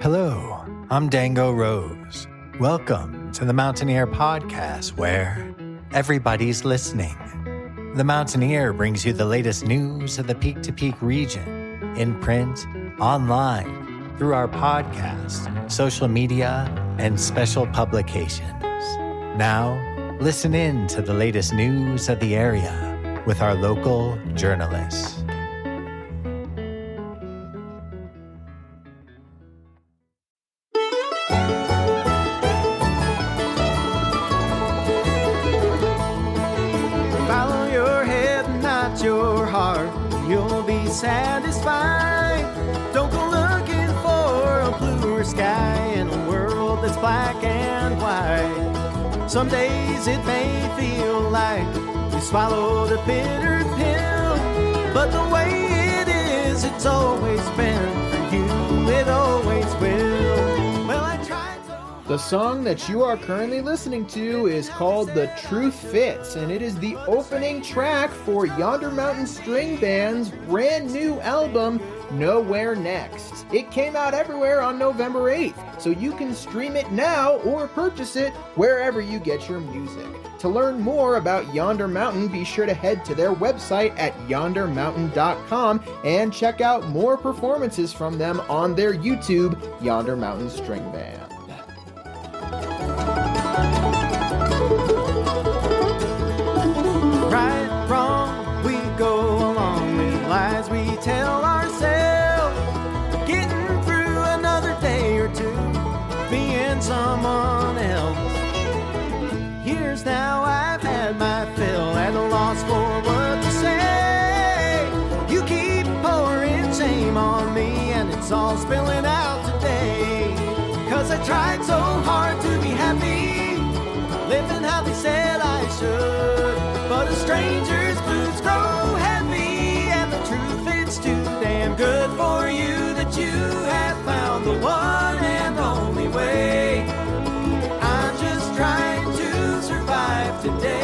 Hello, I'm Dango Rose. Welcome to the Mountaineer Podcast, where everybody's listening. The Mountaineer brings you the latest news of the Peak to Peak region, in print, online, through our podcast, social media, and special publications. Now, listen in to the latest news of the area with our local journalists. Follow your head, not your heart. You'll be satisfied. Don't go looking for a bluer sky in a world that's black and white. Some days it may feel like you swallowed a bitter pill, but the way it is, it's always been for you. It always will. Well, I tried so. The song that you are currently listening to is called The Truth Fits, and it is the opening track for Yonder Mountain String Band's brand new album, Nowhere Next. It came out everywhere on November 8th, so you can stream it now or purchase it wherever you get your music. To learn more about Yonder Mountain, be sure to head to their website at yondermountain.com and check out more performances from them on their YouTube, Yonder Mountain String Band. Right, wrong, we go along with lies we tell ourselves. Getting through another day or two, being someone else. Years now I've had my fill, at a loss for what to say. You keep pouring shame on me, and it's all spilling out today. 'Cause I tried so hard to be happy, living how they said I should. But a stranger's boots grow heavy, and the truth it's too damn good for you that you have found the one and only way. I'm just trying to survive today.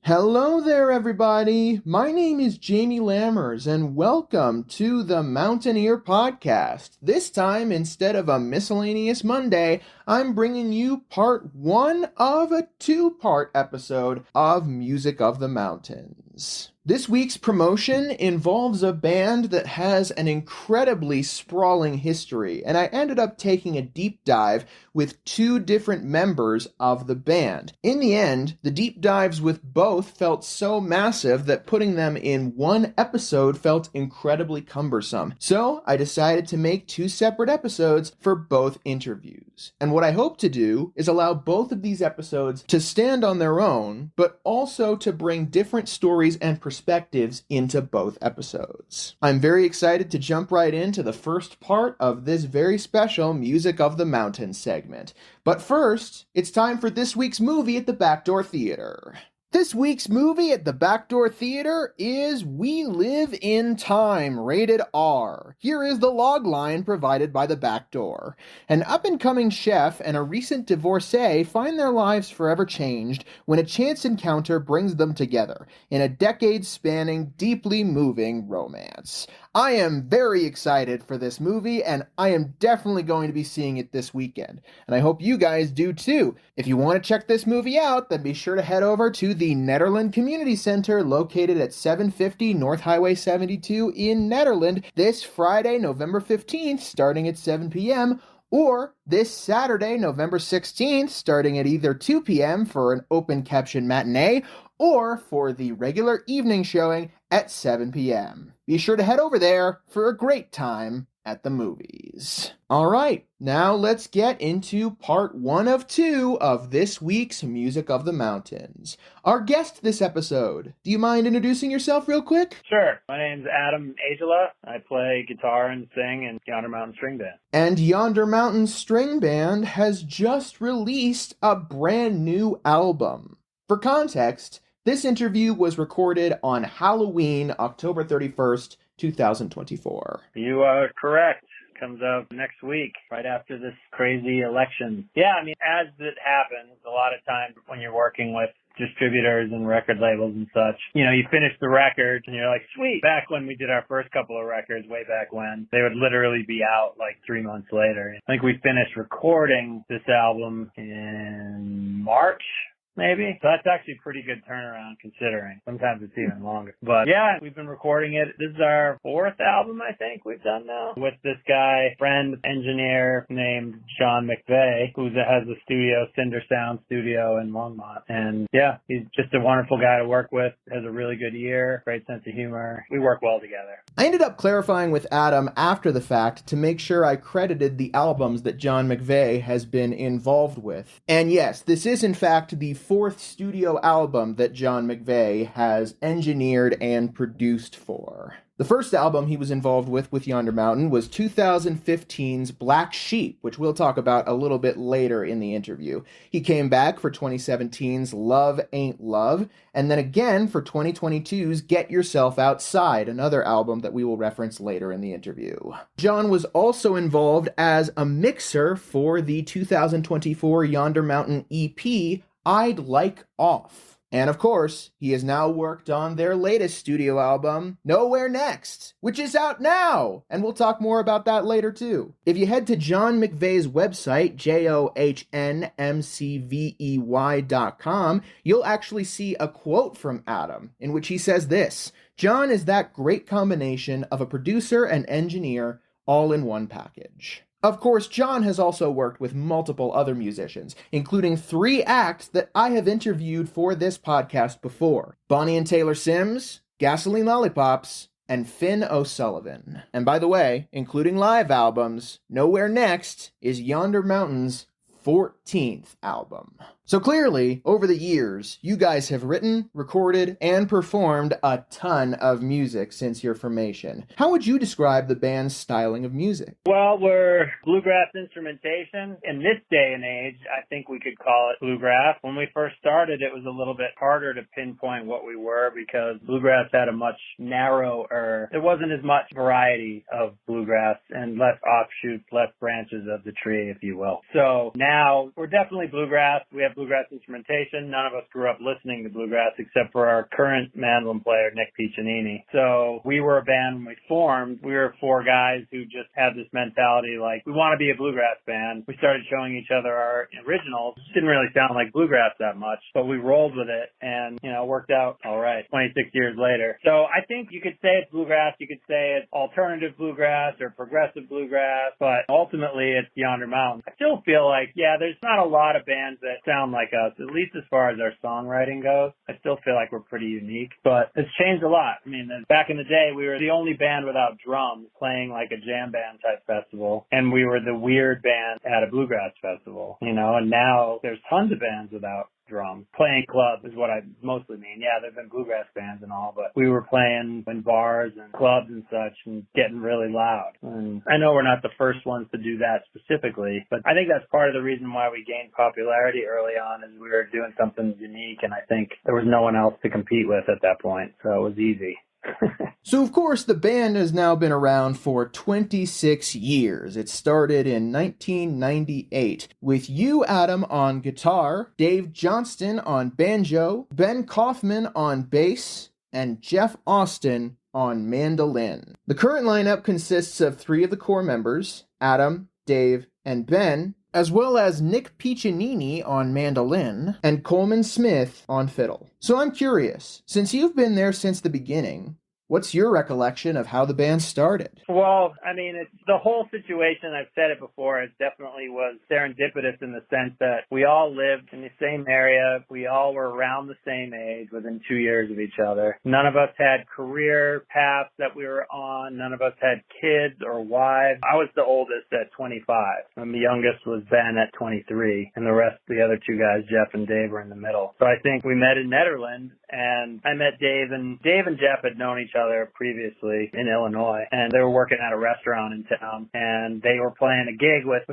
Hello there, everybody. My name is Jamie Lammers, and welcome to the Mountaineer Podcast. This time, instead of a miscellaneous Monday, I'm bringing you part one of a two-part episode of Music of the Mountains. This week's promotion involves a band that has an incredibly sprawling history, and I ended up taking a deep dive with two different members of the band. In the end, the deep dives with both felt so massive that putting them in one episode felt incredibly cumbersome. So I decided to make two separate episodes for both interviews. And what I hope to do is allow both of these episodes to stand on their own, but also to bring different stories and perspectives into both episodes. I'm very excited to jump right into the first part of this very special Music of the Mountains segment. But first, it's time for this week's movie at the Backdoor Theater. This week's movie at the Backdoor Theater is We Live in Time, rated R. Here is the log line provided by the Backdoor. An up-and-coming chef and a recent divorcee find their lives forever changed when a chance encounter brings them together in a decade-spanning, deeply moving romance. I am very excited for this movie, and I am definitely going to be seeing it this weekend. And I hope you guys do too. If you want to check this movie out, then be sure to head over to the Nederland Community Center located at 750 North Highway 72 in Nederland this Friday, November 15th, starting at 7 p.m., or this Saturday, November 16th, starting at either 2 p.m. for an open caption matinee, or for the regular evening showing at 7 p.m. Be sure to head over there for a great time at the movies. All right, now let's get into part one of two of this week's Music of the Mountains. Our guest this episode, do you mind introducing yourself real quick? Sure. My name's Adam Aijala. I play guitar and sing in Yonder Mountain String Band. And Yonder Mountain String Band has just released a brand new album. For context, this interview was recorded on Halloween, October 31st, 2024. You are correct. Comes out next week, right after this crazy election. Yeah, I mean, as it happens, a lot of times when you're working with distributors and record labels and such. You know, you finish the record and you're like, sweet. Back when we did our first couple of records, way back when, they would literally be out like 3 months later. I think we finished recording this album in March, maybe. So that's actually a pretty good turnaround considering. Sometimes it's even longer. But yeah, we've been recording it. This is our 4th album, I think, we've done now. With this guy, friend, engineer named John McVeigh, who has a studio, Cinder Sound Studio in Longmont. And yeah, he's just a wonderful guy to work with, has a really good ear, great sense of humor. We work well together. I ended up clarifying with Adam after the fact to make sure I credited the albums that John McVeigh has been involved with. And yes, this is in fact the 4th studio album that John McVeigh has engineered and produced for. The first album he was involved with Yonder Mountain was 2015's Black Sheep, which we'll talk about a little bit later in the interview. He came back for 2017's Love Ain't Love, and then again for 2022's Get Yourself Outside, another album that we will reference later in the interview. John was also involved as a mixer for the 2024 Yonder Mountain EP, I'd Like Off. And of course, he has now worked on their latest studio album, Nowhere Next, which is out now! And we'll talk more about that later too. If you head to John McVeigh's website, JohnMcVey.com, you'll actually see a quote from Adam, in which he says this: "John is that great combination of a producer and engineer all in one package." Of course, John has also worked with multiple other musicians, including 3 acts that I have interviewed for this podcast before: Bonnie and Taylor Sims, Gasoline Lollipops, and Finn O'Sullivan. And by the way, including live albums, Nowhere Next is Yonder Mountain's 14th album. So clearly, over the years, you guys have written, recorded, and performed a ton of music since your formation. How would you describe the band's styling of music? Well, we're bluegrass instrumentation. In this day and age, I think we could call it bluegrass. When we first started, it was a little bit harder to pinpoint what we were because bluegrass had a much narrower, there wasn't as much variety of bluegrass and less offshoots, less branches of the tree, if you will. So now we're definitely bluegrass. We have bluegrass instrumentation. None of us grew up listening to bluegrass except for our current mandolin player, Nick Piccinini. So we were a band when we formed. We were 4 guys who just had this mentality like, we want to be a bluegrass band. We started showing each other our originals. It didn't really sound like bluegrass that much, but we rolled with it and, you know, worked out all right 26 years later. So I think you could say it's bluegrass. You could say it's alternative bluegrass or progressive bluegrass, but ultimately it's Yonder Mountain. I still feel like, yeah, there's not a lot of bands that sound like us, at least as far as our songwriting goes. I still feel like we're pretty unique, but it's changed a lot. I mean, back in the day, we were the only band without drums playing like a jam band type festival, and we were the weird band at a bluegrass festival, you know, and now there's tons of bands without drums. Playing clubs is what I mostly mean. Yeah, there've been bluegrass bands and all, but we were playing in bars and clubs and such and getting really loud. And I know we're not the first ones to do that specifically, but I think that's part of the reason why we gained popularity early on is we were doing something unique, and I think there was no one else to compete with at that point, so it was easy. So, of course, the band has now been around for 26 years. It started in 1998 with you, Adam, on guitar, Dave Johnston on banjo, Ben Kaufman on bass, and Jeff Austin on mandolin. The current lineup consists of 3 of the core members, Adam, Dave, and Ben, as well as Nick Piccinini on mandolin and Coleman Smith on fiddle. So I'm curious, since you've been there since the beginning, what's your recollection of how the band started? Well, I mean, it's the whole situation, I've said it before, it definitely was serendipitous in the sense that we all lived in the same area. We all were around the same age, within 2 years of each other. None of us had career paths that we were on. None of us had kids or wives. I was the oldest at 25. And the youngest was Ben at 23. And the other 2 guys, Jeff and Dave, were in the middle. So I think we met in Netherlands, and I met Dave and Jeff had known each other previously in Illinois, and they were working at a restaurant in town, and they were playing a gig with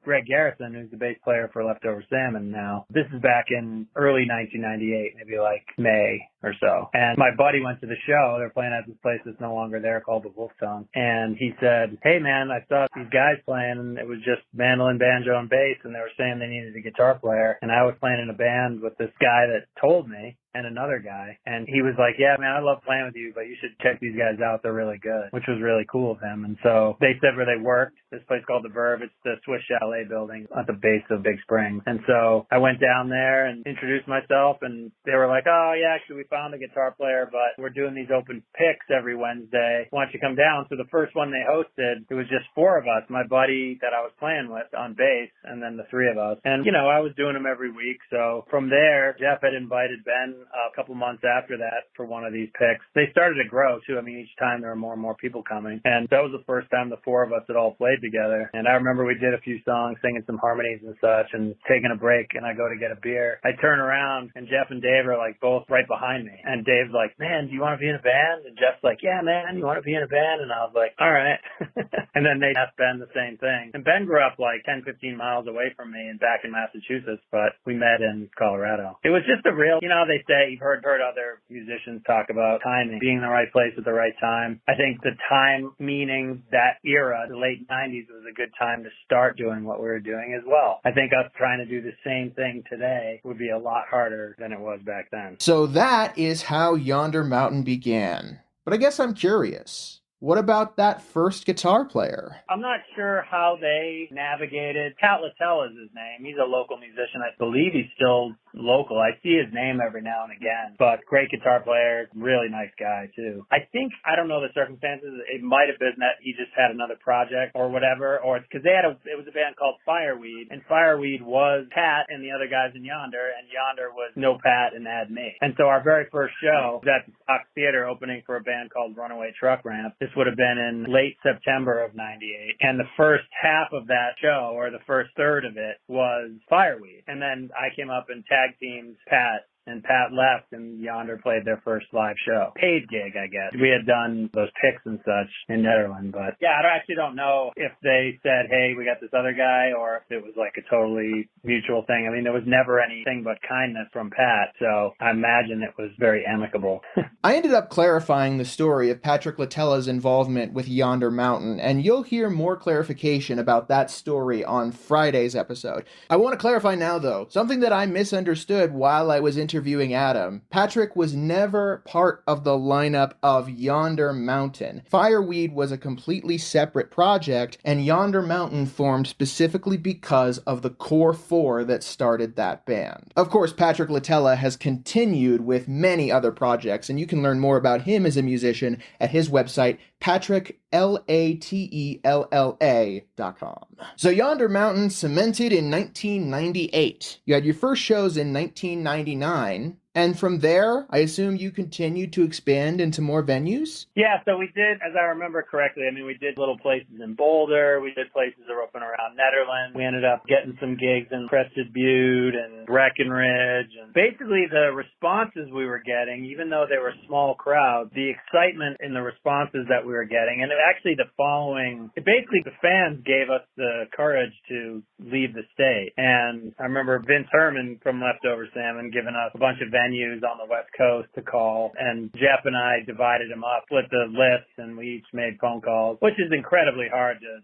Greg Garrison, who's the bass player for Leftover Salmon now. This is back in early 1998, maybe like May or so. And my buddy went to the show. They're playing at this place that's no longer there called the Wolf Tongue. And he said, hey man, I saw these guys playing and it was just mandolin, banjo, and bass, and they were saying they needed a guitar player. And I was playing in a band with this guy that told me, and another guy. And he was like, yeah, man, I love playing with you, but you should check these guys out. They're really good, which was really cool of him. And so they said where they worked, this place called The Verve. It's the Swiss Chalet building at the base of Big Springs. And so I went down there and introduced myself, and they were like, oh, yeah, actually, we found a guitar player, but we're doing these open picks every Wednesday. Why don't you come down? So the first one they hosted, it was just 4 of us, my buddy that I was playing with on bass, and then the 3 of us. And, you know, I was doing them every week. So from there, Jeff had invited Ben a couple months after that for one of these picks. They started to grow too. I mean, each time there were more and more people coming. And that was the first time the 4 of us had all played together. And I remember we did a few songs, singing some harmonies and such, and taking a break, and I go to get a beer. I turn around and Jeff and Dave are like both right behind me. And Dave's like, man, do you want to be in a band? And Jeff's like, yeah, man, you want to be in a band? And I was like, all right. And then they asked Ben the same thing. And Ben grew up like 10, 15 miles away from me and back in Massachusetts, but we met in Colorado. It was just a real, you know, they say, you've heard other musicians talk about timing, being in the right place at the right time. I think the time, meaning that era, the late 90s, was a good time to start doing what we were doing as well. I think us trying to do the same thing today would be a lot harder than it was back then. So that is how Yonder Mountain began. But I guess I'm curious. What about that first guitar player? I'm not sure how they navigated. Pat Littell is his name. He's a local musician. I believe he's still local. I see his name every now and again. But great guitar player, really nice guy too. I think, I don't know the circumstances, it might have been that he just had another project or whatever, or it's because it was a band called Fireweed, and Fireweed was Pat and the other guys in Yonder, and Yonder was no Pat and add me. And so our very first show was at the Fox Theater opening for a band called Runaway Truck Ramp. This would have been in late September of 98. And the first half of that show, or the first third of it, was Fireweed. And then I came up and tag teamed Pat. And Pat left, and Yonder played their first live show. Paid gig, I guess. We had done those picks and such in Netherlands. But yeah, I actually don't know if they said, hey, we got this other guy, or if it was like a totally mutual thing. I mean, there was never anything but kindness from Pat, so I imagine it was very amicable. I ended up clarifying the story of Patrick Littella's involvement with Yonder Mountain, and you'll hear more clarification about that story on Friday's episode. I want to clarify now, though, something that I misunderstood while I was interviewing Adam. Patrick was never part of the lineup of Yonder Mountain. Fireweed was a completely separate project, and Yonder Mountain formed specifically because of the core 4 that started that band. Of course, Patrick Littella has continued with many other projects, and you can learn more about him as a musician at his website, PatrickLatella.com. So Yonder Mountain cemented in 1998. You had your first shows in 1999. And from there, I assume you continued to expand into more venues? Yeah, so we did, as I remember correctly, I mean, we did little places in Boulder. We did places that were up and around Netherlands. We ended up getting some gigs in Crested Butte and Breckenridge. And basically, the responses we were getting, even though they were small crowds, the excitement in the responses that we were getting, and actually basically the fans gave us the courage to leave the state. And I remember Vince Herman from Leftover Salmon giving us a bunch of venues on the West Coast to call, and Jeff and I divided them up, split the list, and we each made phone calls, which is incredibly hard to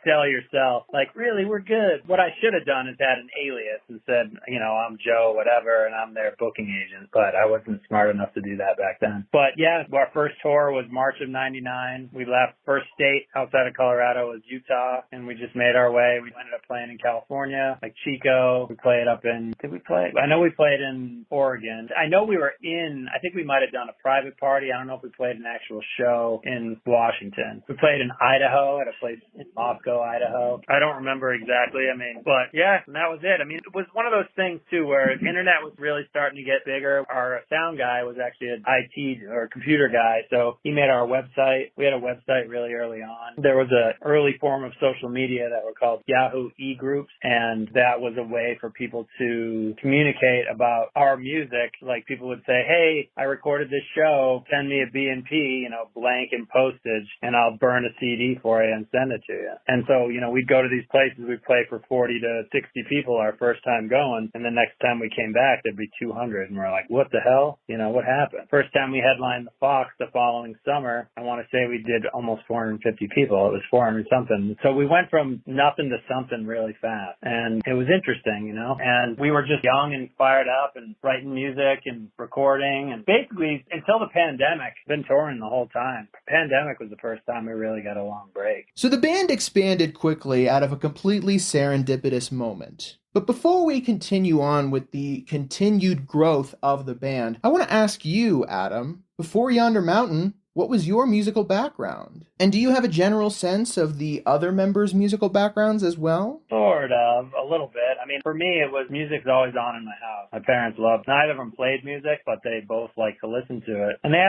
tell yourself, like, really, we're good. What I should have done is had an alias and said, you know, I'm Joe, whatever, and I'm their booking agent, but I wasn't smart enough to do that back then. But yeah, our first tour was March of 99. We left. First state outside of Colorado was Utah, and we just made our way. We ended up playing in California, like Chico. We played up in, I know we played in Oregon. I know we were I think we might have done a private party. I don't know if we played an actual show in Washington. We played in Idaho, at a place in Moscow, Idaho. I don't remember exactly. I mean, but yeah, and that was it. I mean, it was one of those things too where the internet was really starting to get bigger. Our sound guy was actually an IT or computer guy, so he made our website. We had a website really early on. There was an early form of social media that were called Yahoo e-groups, and that was a way for people to communicate about our music pandemic, like people would say, hey, I recorded this show, send me a B&P, blank and postage, and I'll burn a CD for you and send it to you. And so, we'd go to these places, we'd play for 40 to 60 people our first time going, and the next time we came back, there'd be 200, and we're like, what the hell? What happened? First time we headlined the Fox the following summer, I want to say we did almost 450 people. It was 400 something. So we went from nothing to something really fast, and it was interesting, and we were just young and fired up and writing music and recording, and basically until the pandemic, been touring the whole time. Pandemic was the first time we really got a long break. So the band expanded quickly out of a completely serendipitous moment. But before we continue on with the continued growth of the band, I want to ask you, Adam, before Yonder Mountain, what was your musical background? And do you have a general sense of the other members' musical backgrounds as well? Sort of, a little bit. I mean, for me, it was music's always on in my house. My parents loved, neither of them played music, but they both liked to listen to it. And they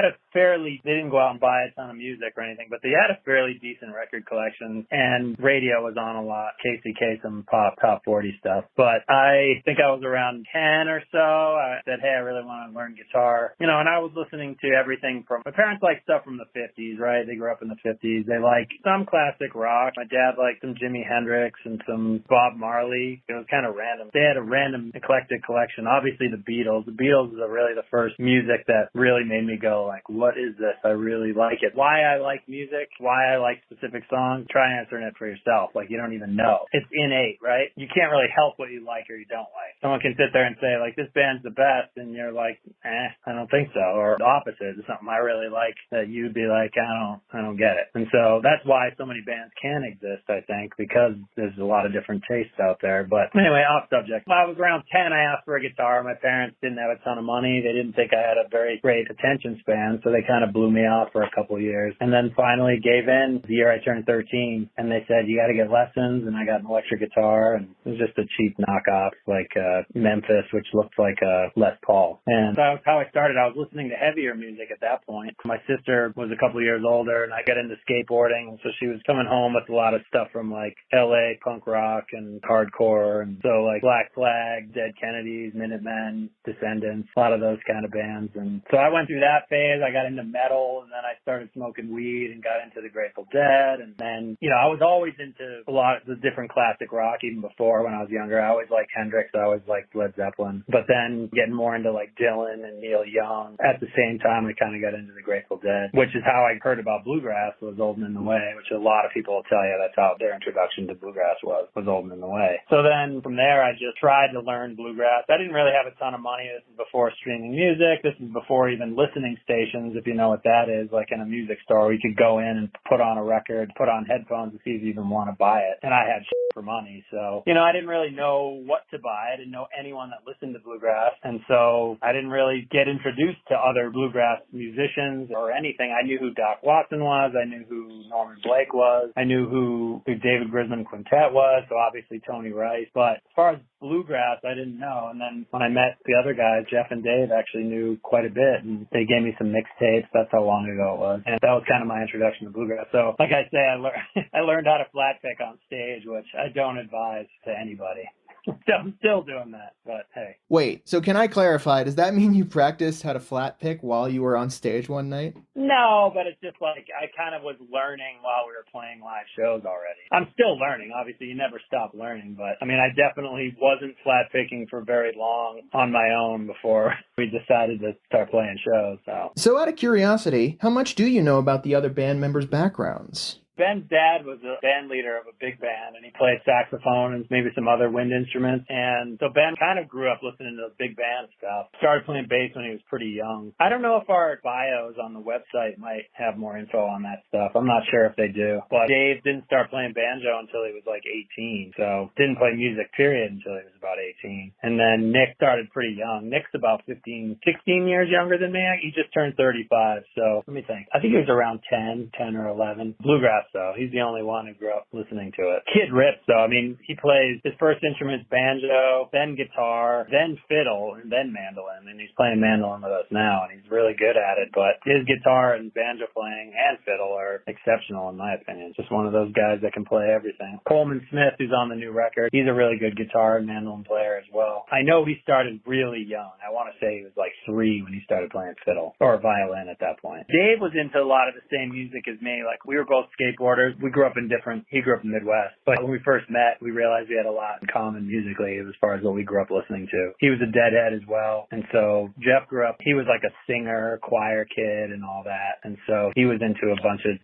didn't go out and buy a ton of music or anything, but they had a fairly decent record collection, and radio was on a lot, Casey Kasem pop, top 40 stuff. But I think I was around 10 or so. I said, hey, I really want to learn guitar. And I was listening to everything from, my parents liked stuff from the 50s, right? They grew up in the 50s. They liked some classic rock. My dad liked some Jimi Hendrix and some Bob Marley. It was kind of random. They had a random eclectic collection. Obviously the Beatles. The Beatles is really the first music that really made me go like, what is this? I really like it. Why I like music, why I like specific songs, try answering it for yourself. Like you don't even know. It's innate, right? You can't really help what you like or you don't like. Someone can sit there and say like, this band's the best, and you're like, I don't think so. Or the opposite is something I really like that you'd be like, I don't get it. And so that's why so many bands can exist, I think, because there's a lot of different tastes out there. But anyway, off subject. When I was around 10, I asked for a guitar. My parents didn't have a ton of money. They didn't think I had a very great attention span, so they kind of blew me off for a couple of years. And then finally gave in the year I turned 13, and they said, you got to get lessons, and I got an electric guitar, and it was just a cheap knockoff, like Memphis, which looked like a Les Paul. And so that's how I started. I was listening to heavier music at that point. My sister was a couple of years older, and I got into skateboarding, and so she was coming home with a lot of stuff from like LA punk rock and hardcore, and so like Black Flag, Dead Kennedys, Minutemen, Descendants, a lot of those kind of bands. And so I went through that phase. I got into metal, and then I started smoking weed and got into the Grateful Dead. And then, I was always into a lot of the different classic rock even before when I was younger. I always liked Hendrix. I always liked Led Zeppelin. But then getting more into like Dylan and Neil Young. At the same time, I kind of got into the Grateful Dead, which is how I heard about bluegrass, was Old and in the Way, which a lot of people will tell you that's how their introduction to bluegrass was Old and in the Way. So then from there, I just tried to learn bluegrass. I didn't really have a ton of money. This is before streaming music. This is before even listening stations, if you know what that is, like in a music store where you could go in and put on a record, put on headphones to see if you even want to buy it. And I had for money. So, I didn't really know what to buy. I didn't know anyone that listened to bluegrass. And so I didn't really get introduced to other bluegrass musicians or anything. I knew who Doc Watson was. I knew who Norman Blake was. I knew who David Grisman Quintet was. So obviously Tony Rice. But as far as bluegrass, I didn't know. And then when I met the other guys, Jeff and Dave actually knew quite a bit. And they gave me some mixtapes. That's how long ago it was. And that was kind of my introduction to bluegrass. So like I say, I learned how to flat pick on stage, which I don't advise to anybody. So I'm still doing that, but hey. Wait, so can I clarify, does that mean you practiced how to flat pick while you were on stage one night? No, but it's just like I kind of was learning while we were playing live shows already. I'm still learning. Obviously, you never stop learning, but I mean, I definitely wasn't flat picking for very long on my own before we decided to start playing shows. So out of curiosity, how much do you know about the other band members' backgrounds? Ben's dad was a band leader of a big band, and he played saxophone and maybe some other wind instruments. And so Ben kind of grew up listening to big band stuff. Started playing bass when he was pretty young. I don't know if our bios on the website might have more info on that stuff. I'm not sure if they do. But Dave didn't start playing banjo until he was like 18. So didn't play music, period, until he was about 18. And then Nick started pretty young. Nick's about 16 years younger than me. He just turned 35. So let me think. I think he was around 10 or 11. Bluegrass so he's the only one who grew up listening to it. Kid rips, though. I mean, he plays his first instrument's banjo, then guitar, then fiddle, and then mandolin, and he's playing mandolin with us now, and he's really good at it, but his guitar and banjo playing and fiddle are exceptional in my opinion. Just one of those guys that can play everything. Coleman Smith, who's on the new record, he's a really good guitar and mandolin player as well. I know he started really young. I want to say he was like 3 when he started playing fiddle, or violin at that point. Dave was into a lot of the same music as me. Like, we were both skateboarders. He grew up in the Midwest, but when we first met, we realized we had a lot in common musically as far as what we grew up listening to. He was a Deadhead as well, and so Jeff grew up, he was like a singer, choir kid and all that, and so he was into a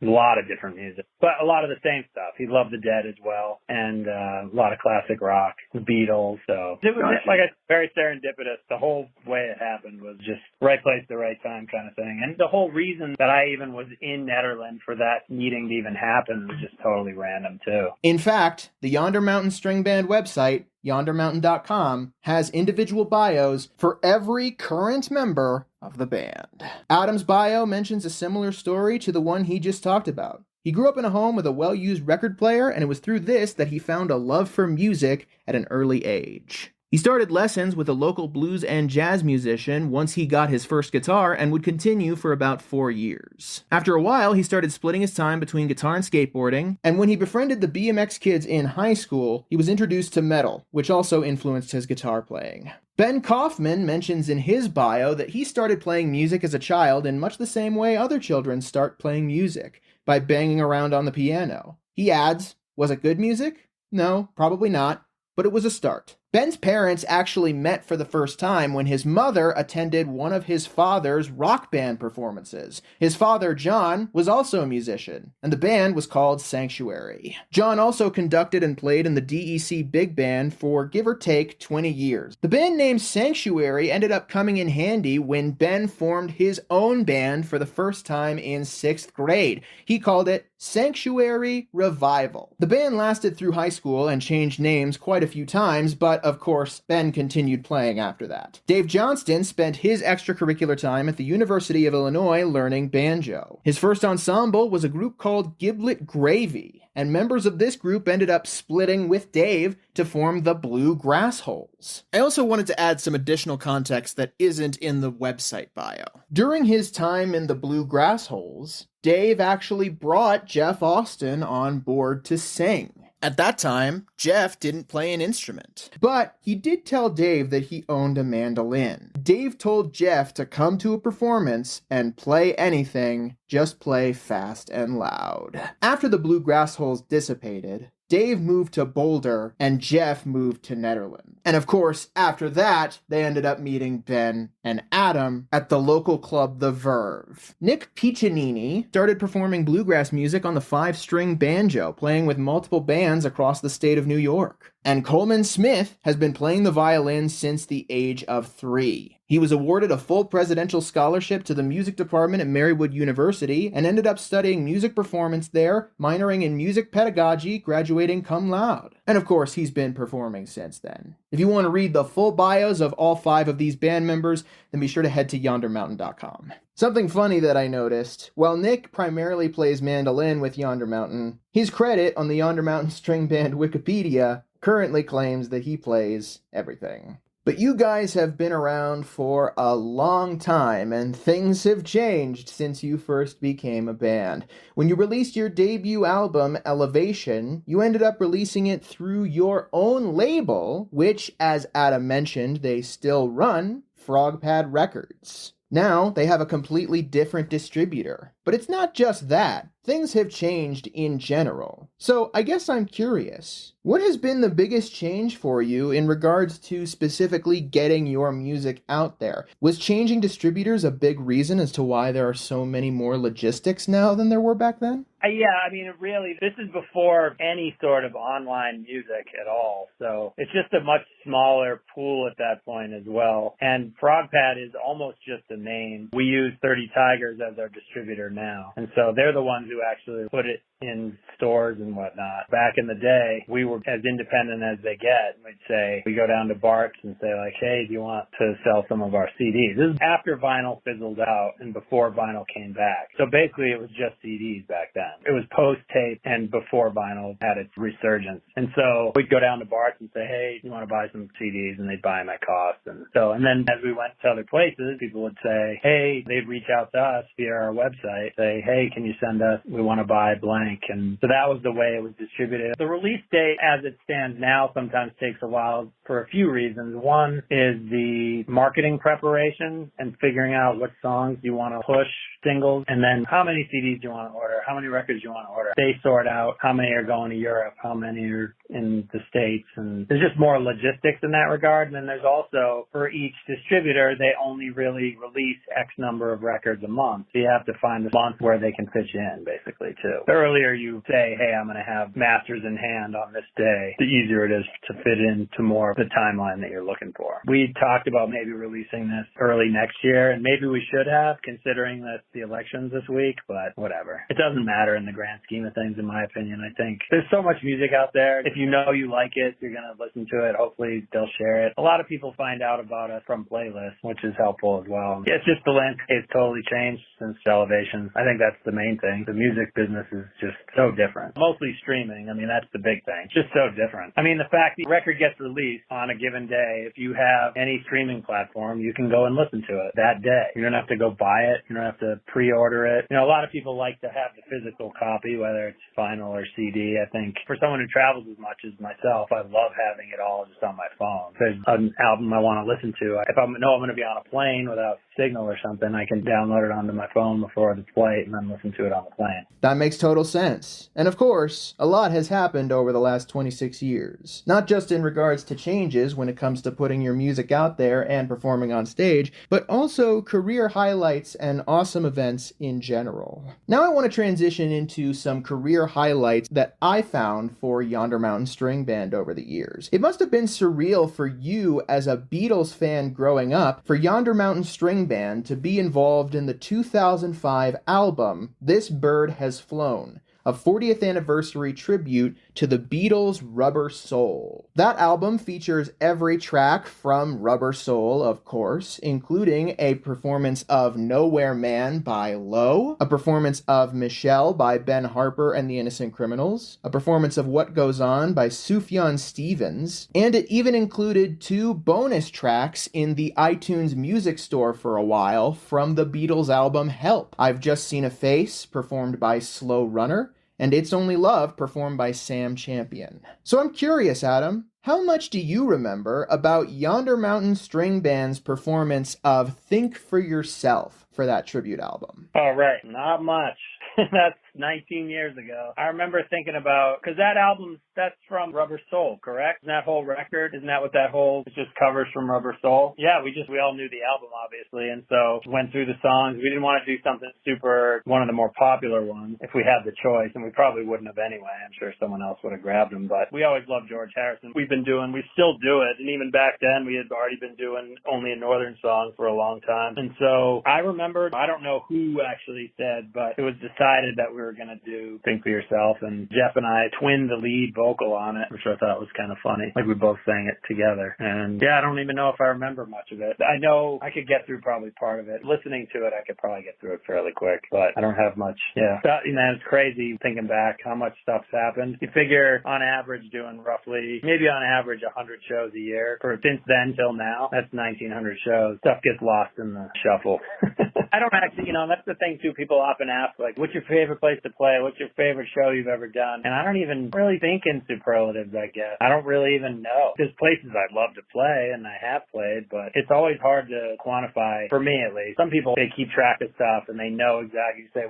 lot of different music, but a lot of the same stuff. He loved the Dead as well, and a lot of classic rock, the Beatles, so it was like very serendipitous. The whole way it happened was just right place, the right time kind of thing, and the whole reason that I even was in Nederland for that meeting to even happen was just totally random too. In fact, the Yonder Mountain String Band website, yondermountain.com, has individual bios for every current member of the band. Adam's bio mentions a similar story to the one he just talked about. He grew up in a home with a well-used record player, and it was through this that he found a love for music at an early age. He started lessons with a local blues and jazz musician once he got his first guitar and would continue for about 4 years. After a while, he started splitting his time between guitar and skateboarding, and when he befriended the BMX kids in high school, he was introduced to metal, which also influenced his guitar playing. Ben Kaufman mentions in his bio that he started playing music as a child in much the same way other children start playing music, by banging around on the piano. He adds, was it good music? No, probably not, but it was a start. Ben's parents actually met for the first time when his mother attended one of his father's rock band performances. His father, John, was also a musician, and the band was called Sanctuary. John also conducted and played in the DEC Big Band for give or take 20 years. The band name Sanctuary ended up coming in handy when Ben formed his own band for the first time in 6th grade. He called it Sanctuary Revival. The band lasted through high school and changed names quite a few times, but of course, Ben continued playing after that. Dave Johnston spent his extracurricular time at the University of Illinois learning banjo. His first ensemble was a group called Giblet Gravy, and members of this group ended up splitting with Dave to form the Blue Grassholes. I also wanted to add some additional context that isn't in the website bio. During his time in the Blue Grassholes, Dave actually brought Jeff Austin on board to sing. At that time, Jeff didn't play an instrument, but he did tell Dave that he owned a mandolin. Dave told Jeff to come to a performance and play anything, just play fast and loud. After the Blue Grassholes dissipated, Dave moved to Boulder, and Jeff moved to Nederland. And of course, after that, they ended up meeting Ben and Adam at the local club The Verve. Nick Piccinini started performing bluegrass music on the 5-string banjo, playing with multiple bands across the state of New York. And Coleman Smith has been playing the violin since the age of 3. He was awarded a full presidential scholarship to the music department at Marywood University and ended up studying music performance there, minoring in music pedagogy, graduating cum laude. And of course, he's been performing since then. If you want to read the full bios of all 5 of these band members, then be sure to head to yondermountain.com. Something funny that I noticed, while Nick primarily plays mandolin with Yonder Mountain, his credit on the Yonder Mountain String Band Wikipedia currently claims that he plays everything. But you guys have been around for a long time, and things have changed since you first became a band. When you released your debut album, Elevation, you ended up releasing it through your own label, which, as Adam mentioned, they still run, Frogpad Records. Now, they have a completely different distributor. But it's not just that. Things have changed in general. So I guess I'm curious, what has been the biggest change for you in regards to specifically getting your music out there? Was changing distributors a big reason as to why there are so many more logistics now than there were back then? Yeah, I mean, this is before any sort of online music at all. So it's just a much smaller pool at that point as well. And Frogpad is almost just a name. We use 30 Tigers as our distributor now. And so they're the ones who actually put it in stores and whatnot. Back in the day, we were as independent as they get. We'd say, we go down to Bart's and say like, hey, do you want to sell some of our CDs? This is after vinyl fizzled out and before vinyl came back. So basically it was just CDs back then. It was post-tape and before vinyl had its resurgence. And so we'd go down to Bart's and say, hey, you want to buy some CDs? And they'd buy them at cost. And then as we went to other places, people would say, hey, they'd reach out to us via our website, say, hey, can you send us, we want to buy blank. And so that was the way it was distributed. The release date as it stands now sometimes takes a while for a few reasons. One is the marketing preparation and figuring out what songs you want to push, singles, and then how many CDs you want to order, how many records you want to order. They sort out how many are going to Europe, how many are in the States, and there's just more logistics in that regard. And then there's also, for each distributor, they only really release X number of records a month. So you have to find the month where they can fit you in, basically, too. The earlier you say, hey, I'm going to have masters in hand on this day, the easier it is to fit into more of the timeline that you're looking for. We talked about maybe releasing this early next year, and maybe we should have, considering that the election's this week, but whatever. It doesn't matter in the grand scheme of things, in my opinion. I think there's so much music out there. If you know you like it, you're going to listen to it. Hopefully they'll share it. A lot of people find out about us from playlists, which is helpful as well. It's just the landscape's totally changed since Elevation. I think that's the main thing. The music business is just so different. Mostly streaming. I mean, that's the big thing. It's just so different. I mean, the fact the record gets released on a given day, if you have any streaming platform, you can go and listen to it that day. You don't have to go buy it. You don't have to pre-order it. You know, a lot of people like to have the physical copy, whether it's vinyl or CD. I think for someone who travels as much as myself, I love having it all just on my phone. If there's an album I want to listen to, if I know I'm going to be on a plane without signal or something, I can download it onto my phone before the flight and then listen to it on the plane. That makes total sense. And of course, a lot has happened over the last 26 years. Not just in regards to changes when it comes to putting your music out there and performing on stage, but also career highlights and awesome events in general. Now I want to transition into some career highlights that I found for Yonder Mountain String Band over the years. It must have been surreal for you as a Beatles fan growing up for Yonder Mountain String Band to be involved in the 2005 album This Bird Has Flown, a 40th anniversary tribute to the Beatles' Rubber Soul. That album features every track from Rubber Soul, of course, including a performance of Nowhere Man by Low, a performance of Michelle by Ben Harper and the Innocent Criminals, a performance of What Goes On by Sufjan Stevens, and it even included 2 bonus tracks in the iTunes Music Store for a while from the Beatles album Help. I've Just Seen a Face, performed by Slow Runner, and It's Only Love, performed by Sam Champion. So I'm curious, Adam, how much do you remember about Yonder Mountain String Band's performance of Think for Yourself for that tribute album? All right, not much. That's 19 years ago. I remember thinking about, because that album, that's from Rubber Soul, correct? Isn't that whole record, isn't that what that whole, it's just covers from Rubber Soul? Yeah, we all knew the album, obviously, and so went through the songs. We didn't want to do something super, one of the more popular ones, if we had the choice, and we probably wouldn't have anyway. I'm sure someone else would have grabbed them, but we always loved George Harrison. We still do it, and even back then, we had already been doing only a Northern song for a long time, and so I remember, I don't know who actually said, but it was decided that we were going to do Think for Yourself, and Jeff and I twinned the lead vocal on it, which I thought was kind of funny. Like, we both sang it together. And yeah, I don't even know if I remember much of it. I know I could get through probably part of it. Listening to it, I could probably get through it fairly quick, but I don't have much. Yeah. It's crazy thinking back how much stuff's happened. You figure on average doing roughly, maybe on average 100 shows a year. Since then till now, that's 1,900 shows. Stuff gets lost in the shuffle. I don't actually, that's the thing too. People often ask, like, what's your favorite place to play? What's your favorite show you've ever done? And I don't even really think in superlatives, I guess. I don't really even know. There's places I'd love to play, and I have played, but it's always hard to quantify, for me at least. Some people, they keep track of stuff, and they know exactly, say,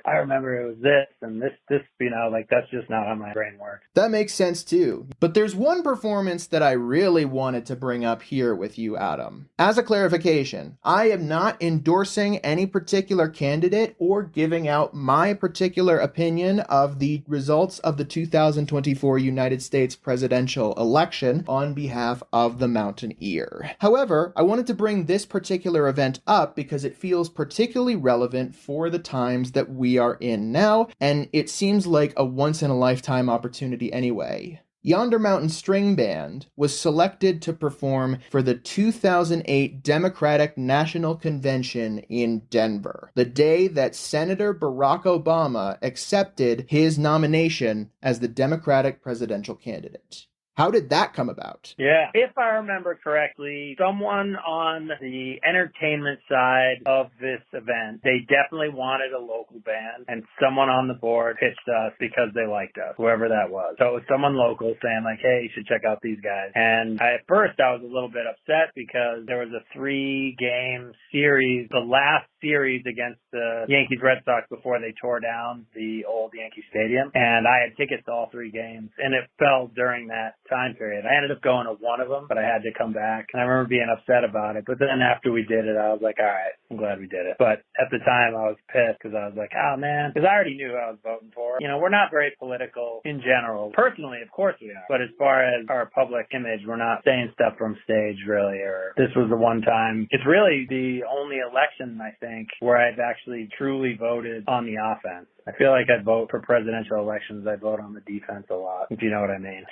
I remember it was this, and this, that's just not how my brain works. That makes sense too. But there's one performance that I really wanted to bring up here with you, Adam. As a clarification, I am not endorsing endorsing any particular candidate or giving out my particular opinion of the results of the 2024 United States presidential election on behalf of the Mountaineer. However, I wanted to bring this particular event up because it feels particularly relevant for the times that we are in now, and it seems like a once-in-a-lifetime opportunity anyway. Yonder Mountain String Band was selected to perform for the 2008 Democratic National Convention in Denver, the day that Senator Barack Obama accepted his nomination as the Democratic presidential candidate. How did that come about? Yeah. If I remember correctly, someone on the entertainment side of this event, they definitely wanted a local band, and someone on the board pitched us because they liked us, whoever that was. So it was someone local saying like, hey, you should check out these guys. And at first I was a little bit upset because there was a 3-game series, the last series against the Yankees Red Sox before they tore down the old Yankee Stadium. And I had tickets to all 3 games, and it fell during that time period. I ended up going to one of them, but I had to come back. And I remember being upset about it. But then after we did it, I was like, all right, I'm glad we did it. But at the time, I was pissed because I was like, oh, man, because I already knew who I was voting for. You know, we're not very political in general. Personally, of course we are. But as far as our public image, we're not saying stuff from stage, really. Or this was the one time. It's really the only election, I think, where I've actually truly voted on the offense. I feel like I vote for presidential elections. I vote on the defense a lot, if you know what I mean.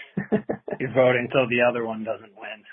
You're voting until the other one doesn't win.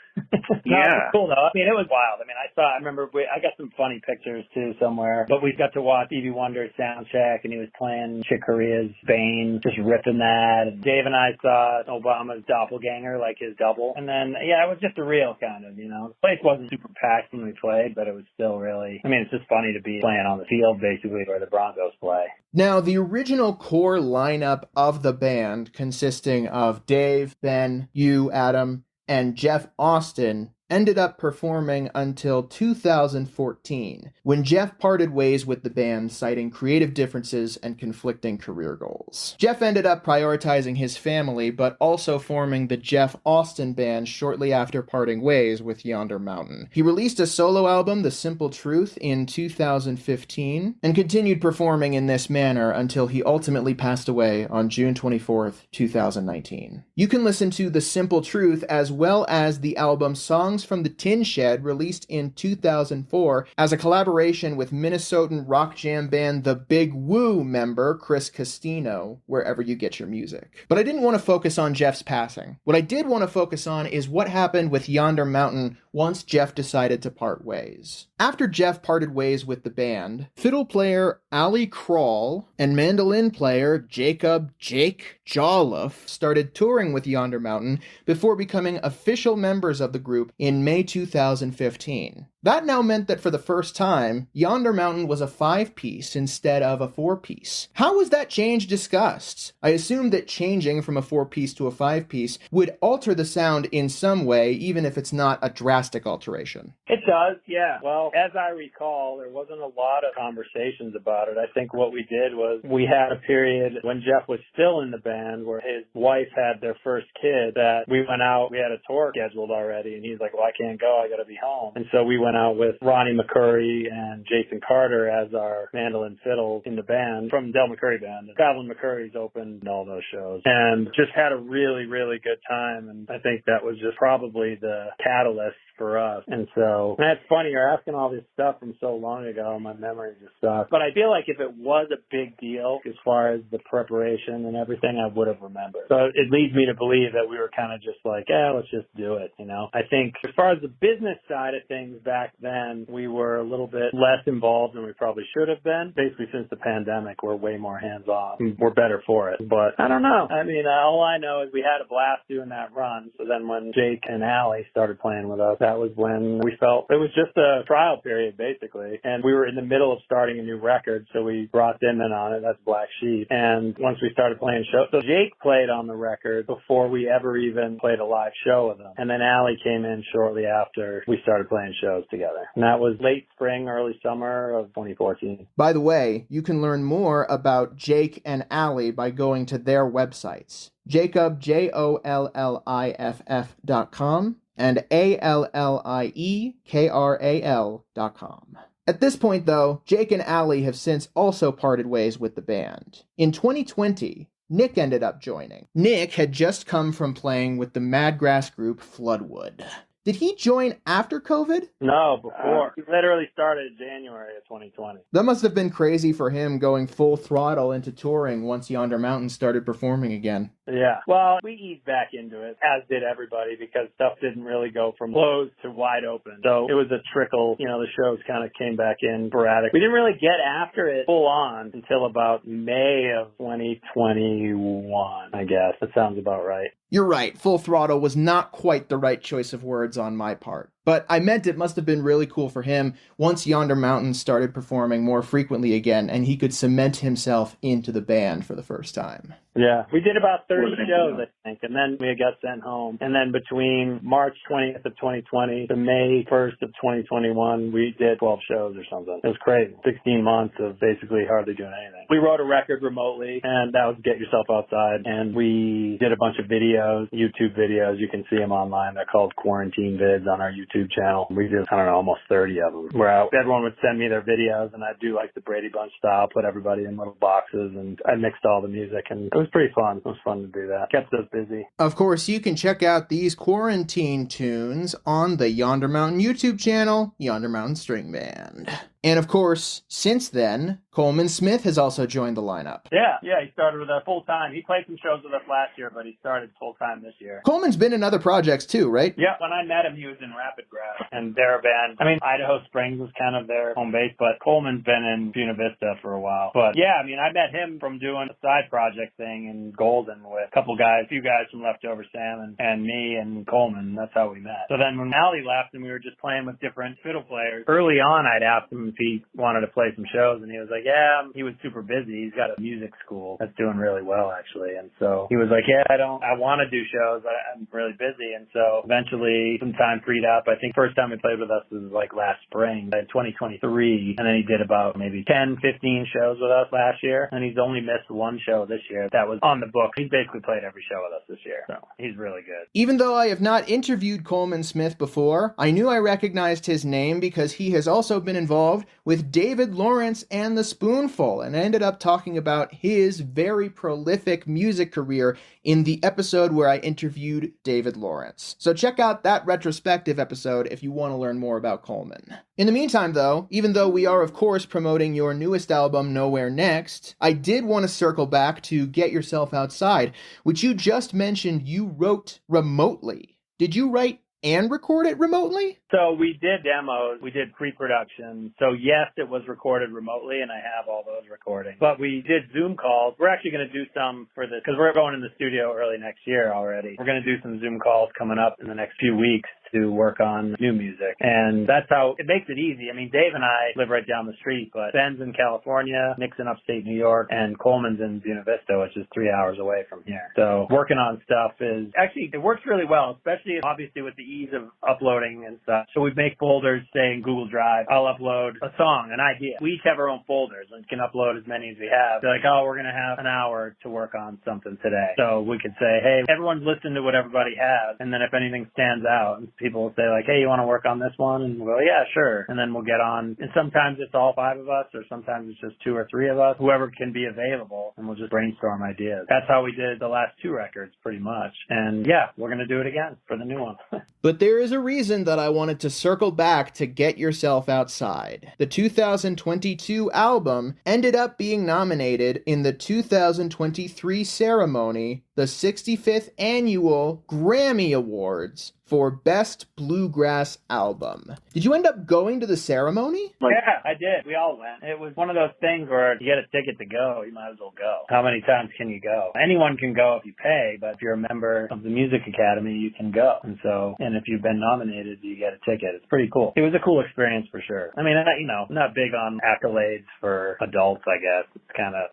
Yeah. It was cool though. I mean, it was wild. I mean, I remember I got some funny pictures too somewhere, but we got to watch Stevie Wonder's sound check, and he was playing Chick Corea's Bane, just ripping that. And Dave and I saw Obama's doppelganger, like his double. And then, yeah, it was just a real kind of, you know, the place wasn't super packed when we played, but it was still really, I mean, it's just funny to be playing on the field basically where the Broncos play. Now, the original core lineup of the band, consisting of Dave, Ben, you, Adam, and Jeff Austin, ended up performing until 2014, when Jeff parted ways with the band, citing creative differences and conflicting career goals. Jeff ended up prioritizing his family, but also forming the Jeff Austin Band shortly after parting ways with Yonder Mountain. He released a solo album, The Simple Truth, in 2015, and continued performing in this manner until he ultimately passed away on June 24th, 2019. You can listen to The Simple Truth as well as the album Songs from the Tin Shed, released in 2004 as a collaboration with Minnesotan rock jam band The Big Woo member Chris Castino, wherever you get your music. But I didn't want to focus on Jeff's passing. What I did want to focus on is what happened with Yonder Mountain once Jeff decided to part ways. After Jeff parted ways with the band, fiddle player Ali Crawl and mandolin player Jacob Jake Jolliffe started touring with Yonder Mountain before becoming official members of the group in May 2015. That now meant that for the first time, Yonder Mountain was a 5-piece instead of a 4-piece. How was that change discussed? I assumed that changing from a 4-piece to a 5-piece would alter the sound in some way, even if it's not a drastic alteration. It does, yeah. Well, as I recall, there wasn't a lot of conversations about it. I think what we did was we had a period when Jeff was still in the band where his wife had their first kid that we went out, we had a tour scheduled already, and he's like, well, I can't go, I gotta be home. And so we went out with Ronnie McCurry and Jason Carter as our mandolin fiddle in the band from Del McCurry Band. Traveling McCurry's opened all those shows and just had a really, really good time. And I think that was just probably the catalyst for us. And so, that's funny, you're asking all this stuff from so long ago, my memory just sucks. But I feel like if it was a big deal as far as the preparation and everything, I would have remembered. So it leads me to believe that we were kind of just like, yeah, let's just do it, you know. I think as far as the business side of things back then, we were a little bit less involved than we probably should have been. Basically, since the pandemic, we're way more hands-on. We're better for it. But I don't know. I mean, all I know is we had a blast doing that run. So then when Jake and Allie started playing with us, that was when we felt it was just a trial period, basically. And we were in the middle of starting a new record, so we brought them in on it. That's Black Sheep. And once we started playing shows, so Jake played on the record before we ever even played a live show with him. And then Allie came in shortly after we started playing shows together. And that was late spring, early summer of 2014. By the way, you can learn more about Jake and Allie by going to their websites. Jacob, JOLLIFF.com and ALLIEKRAL.com. At this point, though, Jake and Allie have since also parted ways with the band. In 2020, Nick ended up joining. Nick had just come from playing with the Madgrass group Floodwood. Did he join after COVID? No, before. He literally started in January of 2020. That must have been crazy for him going full throttle into touring once Yonder Mountain started performing again. Yeah. Well, we eased back into it, as did everybody, because stuff didn't really go from closed to wide open. So it was a trickle. The shows kind of came back in sporadic. We didn't really get after it full on until about May of 2021, I guess. That sounds about right. You're right, full throttle was not quite the right choice of words on my part. But I meant it must have been really cool for him once Yonder Mountain started performing more frequently again and he could cement himself into the band for the first time. Yeah, we did about 30 shows, I think, and then we got sent home. And then between March 20th of 2020 to May 1st of 2021, we did 12 shows or something. It was crazy. 16 months of basically hardly doing anything. We wrote a record remotely, and that was Get Yourself Outside. And we did a bunch of videos, YouTube videos. You can see them online. They're called Quarantine Vids on our YouTube channel. We did, almost 30 of them. Where everyone would send me their videos, and I'd do like the Brady Bunch style, put everybody in little boxes, and I mixed all the music, and it was pretty fun. It was fun to do that. Kept us busy. Of course, you can check out these quarantine tunes on the Yonder Mountain YouTube channel, Yonder Mountain String Band. And of course, since then, Coleman Smith has also joined the lineup. Yeah, he started with us full time. He played some shows with us last year, but he started full time this year. Coleman's been in other projects too, right? Yeah, when I met him, he was in Rapid Grass, and they're a band. Idaho Springs was kind of their home base, but Coleman's been in Buena Vista for a while. But yeah, I met him from doing a side project thing in Golden with a few guys from Leftover Sam and me and Coleman. That's how we met. So then when Allie left and we were just playing with different fiddle players, early on I'd asked him if he wanted to play some shows, and he was like, yeah, he was super busy. He's got a music school that's doing really well, actually. And so he was like, yeah, I want to do shows. I'm really busy. And so eventually some time freed up. I think first time he played with us was like last spring in 2023. And then he did about maybe 10, 15 shows with us last year. And he's only missed one show this year that was on the book. He's basically played every show with us this year. So he's really good. Even though I have not interviewed Coleman Smith before, I knew I recognized his name because he has also been involved with David Lawrence and the Spoonful, and ended up talking about his very prolific music career in the episode where I interviewed David Lawrence. So check out that retrospective episode if you want to learn more about Coleman. In the meantime, though, even though we are of course promoting your newest album, Nowhere Next, I did want to circle back to Get Yourself Outside, which you just mentioned you wrote remotely. Did you write and record it remotely? So we did demos, we did pre-production. So yes, it was recorded remotely, and I have all those recordings. But we did Zoom calls. We're actually going to do some for this, because we're going in the studio early next year already. We're going to do some Zoom calls coming up in the next few weeks to work on new music. And that's how it makes it easy. Dave and I live right down the street, but Ben's in California, Nick's in upstate New York, and Coleman's in Buena Vista, which is 3 hours away from here. So working on stuff it works really well, especially obviously with the ease of uploading and stuff. So we make folders, say in Google Drive. I'll upload a song, an idea. We each have our own folders and can upload as many as we have. They're like, we're going to have an hour to work on something today. So we could say, hey, everyone's listened to what everybody has. And then if anything stands out, people will say like, hey, you want to work on this one? And we'll go, yeah, sure. And then we'll get on. And sometimes it's all 5 of us, or sometimes it's just 2 or 3 of us, whoever can be available, and we'll just brainstorm ideas. That's how we did the last 2 records pretty much. And yeah, we're going to do it again for the new one. But there is a reason that I wanted to circle back to Get Yourself Outside. The 2022 album ended up being nominated in the 2023 ceremony, the 65th Annual Grammy Awards, for Best Bluegrass Album. Did you end up going to the ceremony? Yeah, I did. We all went. It was one of those things where you get a ticket to go, you might as well go. How many times can you go? Anyone can go if you pay, but if you're a member of the Music Academy, you can go. And if you've been nominated, you get a ticket. It's pretty cool. It was a cool experience for sure. I'm not big on accolades for adults, I guess.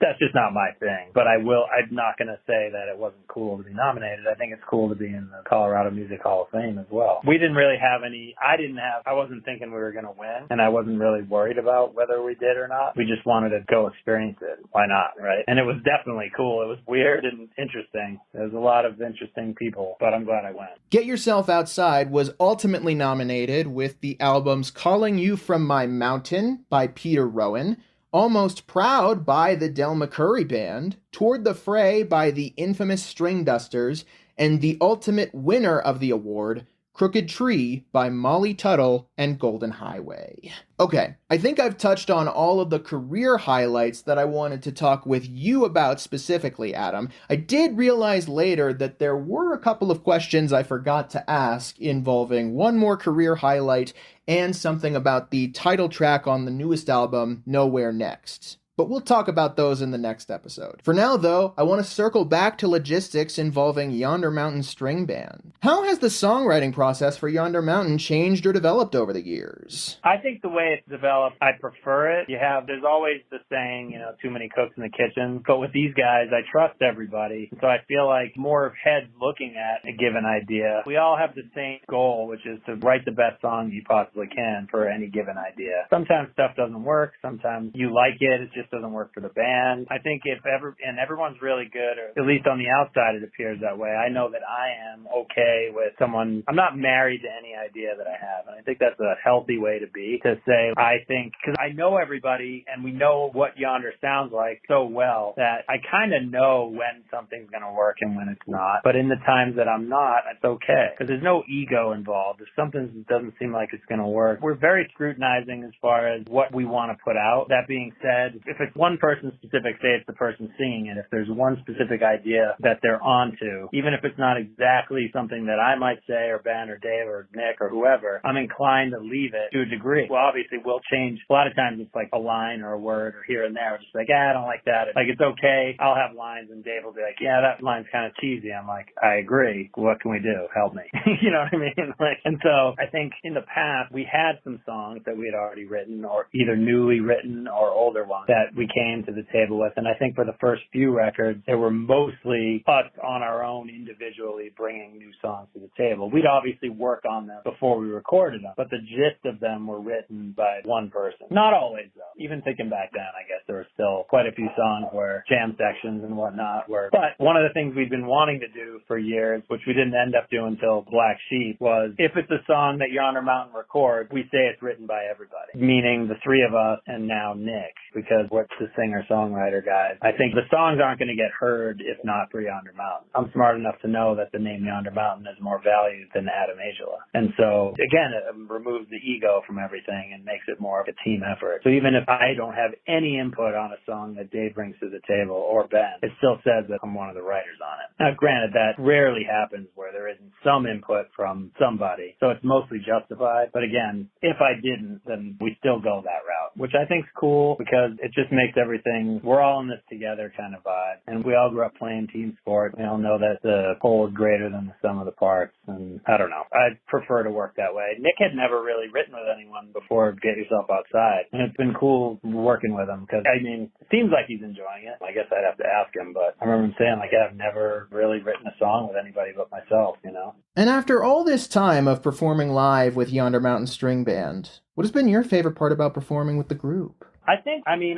That's just not my thing. But I'm not going to say that it wasn't cool to be nominated. I think it's cool to be in the Colorado Music Hall of Fame. lame as well. We didn't really have I wasn't thinking we were going to win, and I wasn't really worried about whether we did or not. We just wanted to go experience it. Why not, right? And it was definitely cool. It was weird and interesting. There was a lot of interesting people, but I'm glad I went. Get Yourself Outside was ultimately nominated with the albums Calling You From My Mountain by Peter Rowan, Almost Proud by the Del McCoury Band, Toward the Fray by the infamous String Dusters, and the ultimate winner of the award, Crooked Tree by Molly Tuttle and Golden Highway. Okay, I think I've touched on all of the career highlights that I wanted to talk with you about specifically, Adam. I did realize later that there were a couple of questions I forgot to ask involving one more career highlight and something about the title track on the newest album, Nowhere Next. But we'll talk about those in the next episode. For now, though, I want to circle back to logistics involving Yonder Mountain String Band. How has the songwriting process for Yonder Mountain changed or developed over the years? I think the way it's developed, I prefer it. There's always the saying, too many cooks in the kitchen. But with these guys, I trust everybody. So I feel like more heads looking at a given idea. We all have the same goal, which is to write the best song you possibly can for any given idea. Sometimes stuff doesn't work. Sometimes you like it. It just doesn't work for the band. I think everyone's really good, or at least on the outside it appears that way. I know that I am okay with someone. I'm not married to any idea that I have, and I think that's a healthy way to be, to say, I think, because I know everybody and we know what Yonder sounds like so well that I kind of know when something's going to work and when it's not. But in the times that I'm not, it's okay, because there's no ego involved. If something doesn't seem like it's going to work, we're very scrutinizing as far as what we want to put out. That being said, if it's one person specific, say it's the person singing it, if there's one specific idea that they're onto, even if it's not exactly something that I might say, or Ben or Dave or Nick or whoever, I'm inclined to leave it to a degree. Well, obviously we'll change. A lot of times it's like a line or a word or here and there. We're just like, I don't like that. Like, it's okay. I'll have lines and Dave will be like, yeah, that line's kind of cheesy. I'm like, I agree. What can we do? Help me. You know what I mean? And so I think in the past we had some songs that we had already written, or either newly written or older ones, that we came to the table with. And I think for the first few records, they were mostly us on our own individually bringing new songs to the table. We'd obviously work on them before we recorded them, but the gist of them were written by one person. Not always, though. Even thinking back then, I guess there were still quite a few songs where jam sections and whatnot were. But one of the things we've been wanting to do for years, which we didn't end up doing until Black Sheep, was if it's a song that Yonder Mountain records, we say it's written by everybody, meaning the three of us and now Nick, because we're the singer-songwriter guys. I think the songs aren't going to get heard if not for Yonder Mountain. I'm smart enough to know that the name Yonder Mountain is more valued than Adam Aijala. And so, again, it removes the ego from everything and makes it more of a team effort. So even if I don't have any input on a song that Dave brings to the table, or Ben, it still says that I'm one of the writers on it. Now, granted, that rarely happens where there isn't some input from somebody, so it's mostly justified. But again, if I didn't, then we still go that route, which I think's cool because it just makes everything, we're all in this together kind of vibe. And we all grew up playing team sport. We all know that the whole is greater than the sum of the parts. And I don't know. I prefer to work that way. Nick had never really written with anyone before Get Yourself Outside. And it's been cool working with him because, I mean, it seems like he's enjoying it. I guess I'd have to ask him, but I remember him saying, like, I've never really written a song with anybody but myself, you know? And after all this time of performing live with Yonder Mountain String Band, what has been your favorite part about performing with the group?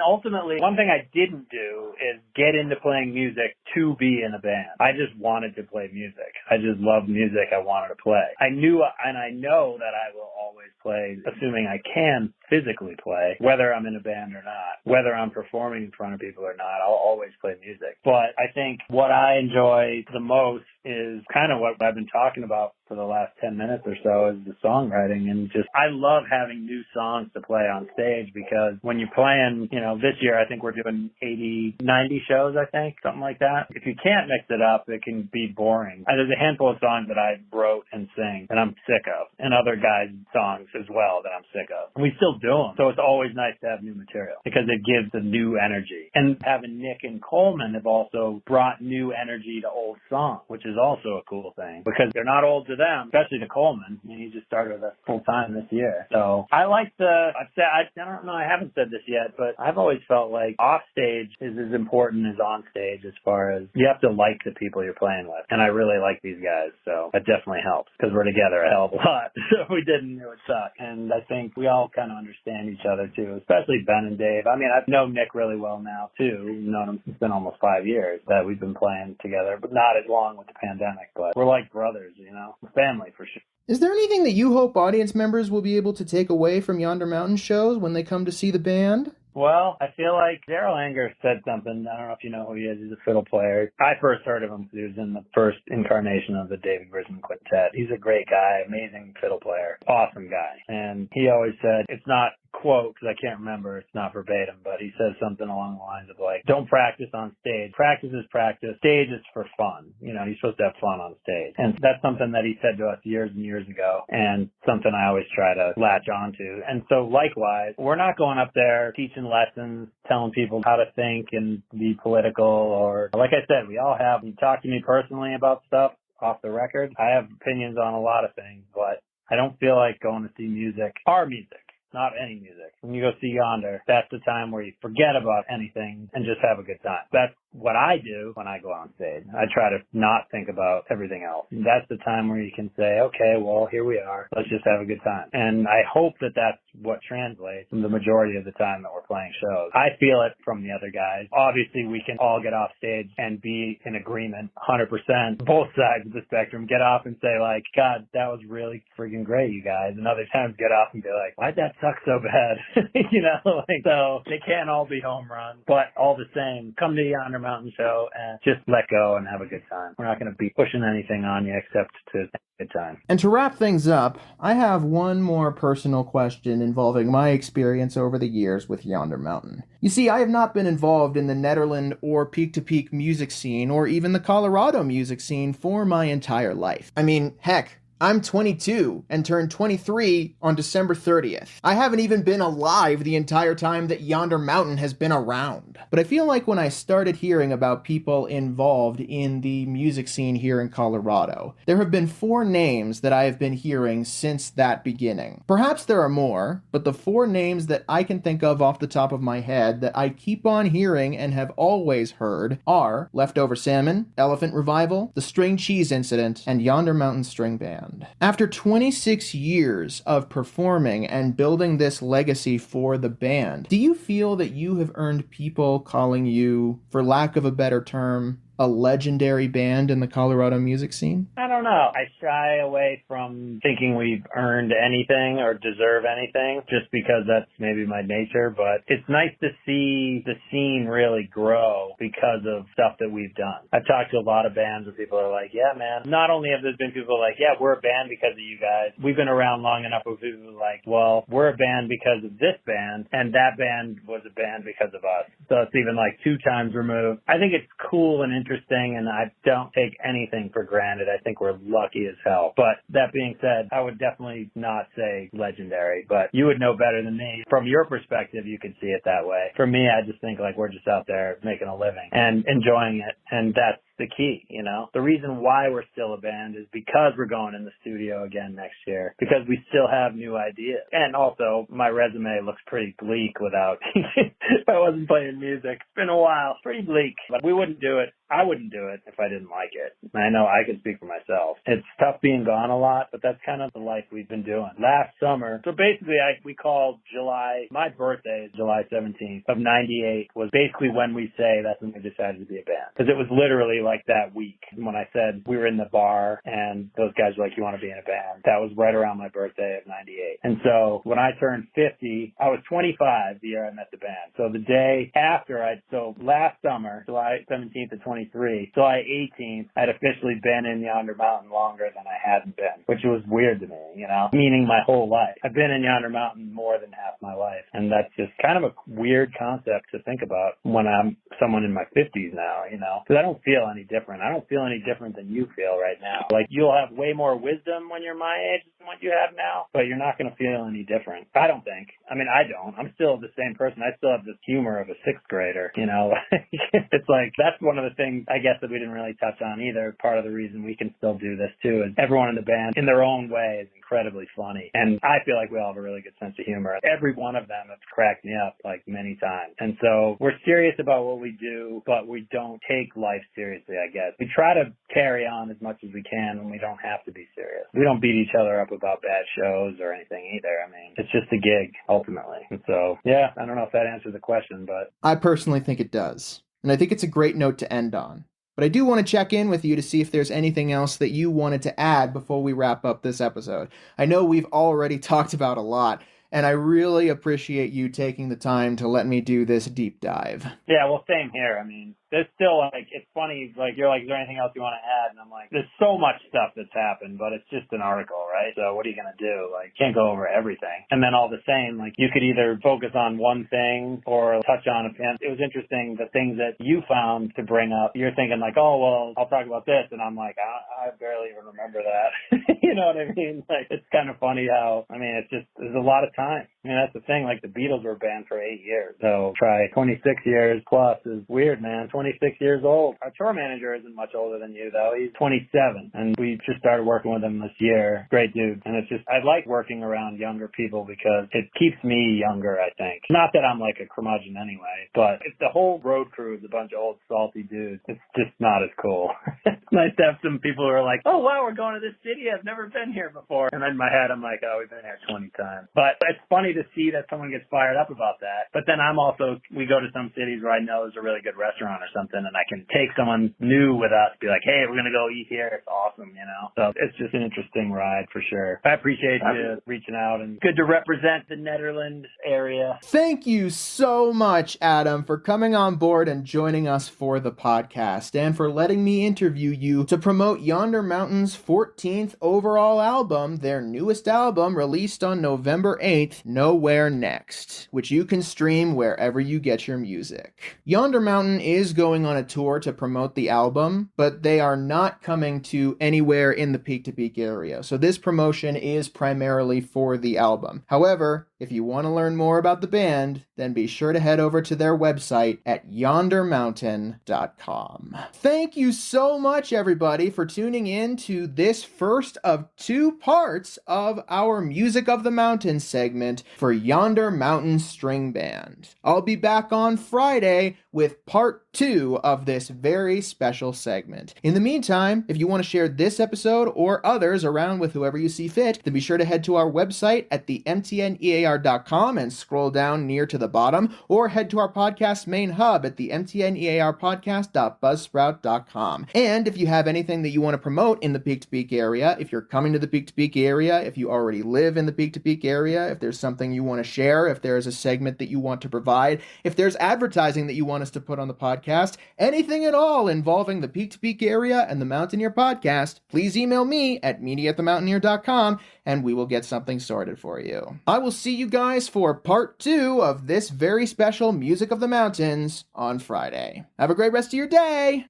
Ultimately, one thing I didn't do is get into playing music to be in a band. I just wanted to play music. I just loved music. I wanted to play. I knew and I know that I will always play, assuming I can physically play, whether I'm in a band or not, whether I'm performing in front of people or not, I'll always play music. But I think what I enjoy the most is kind of what I've been talking about for the last 10 minutes or so, is the songwriting. And just, I love having new songs to play on stage, because when you're playing, this year I think we're doing 80, 90 shows, I think, something like that. If you can't mix it up, it can be boring. There's a handful of songs that I wrote and sing that I'm sick of, and other guys' songs as well that I'm sick of. And we still still do them. So it's always nice to have new material because it gives a new energy. And having Nick and Coleman have also brought new energy to old songs, which is also a cool thing because they're not old to them, especially to Coleman. I mean, he just started with us full time this year. So I like I don't know, I haven't said this yet, but I've always felt like off stage is as important as on stage as far as you have to like the people you're playing with. And I really like these guys. So that definitely helps because we're together a hell of a lot. So if we didn't, it would suck. And I think we all kind of understand each other too, especially Ben and Dave. I mean, I've known Nick really well now too. We've known him, it's been almost 5 years that we've been playing together, but not as long with the pandemic, but we're like brothers, you know, family for sure. Is there anything that you hope audience members will be able to take away from Yonder Mountain shows when they come to see the band? Well, I feel like Daryl Anger said something. I don't know if you know who he is. He's a fiddle player. I first heard of him because he was in the first incarnation of the David Grisman Quintet. He's a great guy, amazing fiddle player, awesome guy. And he always said, it's not quote, because I can't remember, it's not verbatim, but he says something along the lines of like, don't practice on stage. Practice is practice. Stage is for fun. You know, you're supposed to have fun on stage. And that's something that he said to us years and years ago, and something I always try to latch onto. And so likewise, we're not going up there teaching lessons, telling people how to think and be political, or like I said, we all have, you talk to me personally about stuff off the record. I have opinions on a lot of things, but I don't feel like going to see music, our music, not any music. When you go see Yonder, that's the time where you forget about anything and just have a good time. That's what I do when I go on stage. I try to not think about everything else. That's the time where you can say, okay, well, here we are. Let's just have a good time. And I hope that that's what translates the majority of the time that we're playing shows. I feel it from the other guys. Obviously, we can all get off stage and be in agreement 100%. Both sides of the spectrum get off and say, like, God, that was really freaking great, you guys. And other times get off and be like, why'd that suck so bad? You know, like, so they can't all be home runs. But all the same, come to the Yonder Mountain show and just let go and have a good time. We're not going to be pushing anything on you except to have a good time. And to wrap things up, I have one more personal question involving my experience over the years with Yonder Mountain. You see, I have not been involved in the Nederland or peak-to-peak music scene or even the Colorado music scene for my entire life. I mean, heck, I'm 22 and turned 23 on December 30th. I haven't even been alive the entire time that Yonder Mountain has been around. But I feel like when I started hearing about people involved in the music scene here in Colorado, there have been 4 names that I have been hearing since that beginning. Perhaps there are more, but the 4 names that I can think of off the top of my head that I keep on hearing and have always heard are Leftover Salmon, Elephant Revival, The String Cheese Incident, and Yonder Mountain String Band. After 26 years of performing and building this legacy for the band, do you feel that you have earned people calling you, for lack of a better term, a legendary band in the Colorado music scene? I don't know. I shy away from thinking we've earned anything or deserve anything just because that's maybe my nature, but it's nice to see the scene really grow because of stuff that we've done. I've talked to a lot of bands where people are like, yeah, man, not only have there been people like, yeah, we're a band because of you guys. We've been around long enough where people are like, well, we're a band because of this band, and that band was a band because of us. So it's even like 2 times removed. I think it's cool and interesting, and I don't take anything for granted. I think we're lucky as hell. But that being said, I would definitely not say legendary, but you would know better than me. From your perspective, you could see it that way. For me, I just think like we're just out there making a living and enjoying it, and that's the key, you know. The reason why we're still a band is because we're going in the studio again next year, because we still have new ideas. And also, my resume looks pretty bleak without, if I wasn't playing music. It's been a while. It's pretty bleak, but we wouldn't do it. I wouldn't do it if I didn't like it. I know I can speak for myself. It's tough being gone a lot, but that's kind of the life we've been doing. Last summer, so basically we called July, my birthday is July 17th of 98 was basically when we say that's when we decided to be a band. Because it was literally like that week when I said we were in the bar and those guys were like, you want to be in a band? That was right around my birthday of 98. And so when I turned 50, I was 25 the year I met the band. So the day after so last summer, July 17th to 23, July 18th, I'd officially been in Yonder Mountain longer than I hadn't been, which was weird to me, you know, meaning my whole life. I've been in Yonder Mountain more than half my life. And that's just kind of a weird concept to think about when I'm someone in my 50s now, you know, because I don't feel any different. I don't feel any different than you feel right now. Like, you'll have way more wisdom when you're my age than what you have now, but you're not going to feel any different. I don't think. I mean, I don't. I'm still the same person. I still have this humor of a sixth grader, you know? It's like, that's one of the things, I guess, that we didn't really touch on either. Part of the reason we can still do this, too, is everyone in the band, in their own way, is incredibly funny. And I feel like we all have a really good sense of humor. Every one of them has cracked me up, like, many times. And so we're serious about what we do, but we don't take life seriously, I guess. We try to carry on as much as we can when we don't have to be serious. We don't beat each other up about bad shows or anything either. I mean, it's just a gig, ultimately. And so, yeah, I don't know if that answers the question, but... I personally think it does. And I think it's a great note to end on. But I do want to check in with you to see if there's anything else that you wanted to add before we wrap up this episode. I know we've already talked about a lot, and I really appreciate you taking the time to let me do this deep dive. Yeah, well, same here. I mean, there's still, like, it's funny, like, you're like, is there anything else you want to add? And I'm like, there's so much stuff that's happened, but it's just an article, right? So what are you going to do? Like, can't go over everything. And then all the same, like, you could either focus on one thing or touch on and it was interesting, the things that you found to bring up. You're thinking like, oh, well, I'll talk about this. And I'm like, I barely even remember that. You know what I mean? Like, it's kind of funny how, I mean, it's just, there's a lot of time. I mean, that's the thing. Like, the Beatles were banned for 8 years. So try 26 years plus is weird, man. 26 years old. Our tour manager isn't much older than you, though. He's 27. And we just started working with him this year. Great dude. And it's just, I like working around younger people because it keeps me younger, I think. Not that I'm like a curmudgeon anyway, but if the whole road crew is a bunch of old salty dudes, it's just not as cool. It's nice to have some people who are like, oh, wow, we're going to this city. I've never been here before. And in my head, I'm like, oh, we've been here 20 times. But it's funny to see that someone gets fired up about that. But then I'm also, we go to some cities where I know there's a really good restaurant or something, and I can take someone new with us, be like, hey, we're going to go eat here. It's awesome, you know? So it's just an interesting ride for sure. I appreciate you reaching out, and good to represent the Netherlands area. Thank you so much, Adam, for coming on board and joining us for the podcast, and for letting me interview you to promote Yonder Mountain's 14th overall album, their newest album released on November 8th, Nowhere Next, which you can stream wherever you get your music. Yonder Mountain is going on a tour to promote the album, but they are not coming to anywhere in the Peak to Peak area, so this promotion is primarily for the album. However, if you want to learn more about the band, then be sure to head over to their website at yondermountain.com. Thank you so much, everybody, for tuning in to this first of 2 parts of our Music of the Mountain segment for Yonder Mountain String Band. I'll be back on Friday with part 2 of this very special segment. In the meantime, if you want to share this episode or others around with whoever you see fit, then be sure to head to our website at the mtnear.com and scroll down near to the bottom, or head to our podcast main hub at the mtnearpodcast.buzzsprout.com. And if you have anything that you want to promote in the Peak to Peak area, if you're coming to the Peak to Peak area, if you already live in the Peak to Peak area, if there's something you want to share, if there's a segment that you want to provide, if there's advertising that you want us to put on the podcast, anything at all involving the Peak to Peak area and the Mountaineer podcast, please email me at media@themountaineer.com and we will get something sorted for you. I will see you guys for part 2 of this very special Music of the Mountains on Friday. Have a great rest of your day!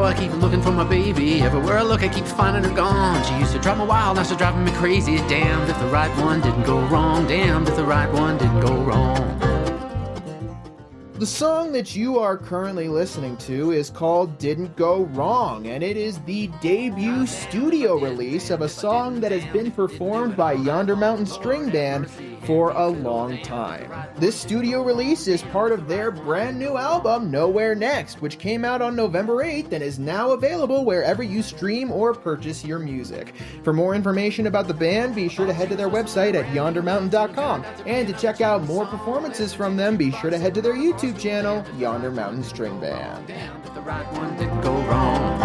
I keep looking for my baby. Everywhere I look, I keep finding her gone. She used to drive me wild, now she's driving me crazy. Damned if the right one didn't go wrong. Damned if the right one didn't go wrong. The song that you are currently listening to is called Didn't Go Wrong, and it is the debut studio release of a song that has been performed by Yonder Mountain String Band for a long time. This studio release is part of their brand new album, Nowhere Next, which came out on November 8th and is now available wherever you stream or purchase your music. For more information about the band, be sure to head to their website at yondermountain.com. And to check out more performances from them, be sure to head to their YouTube channel, Yonder Mountain String Band. Damn, if the right one didn't go wrong.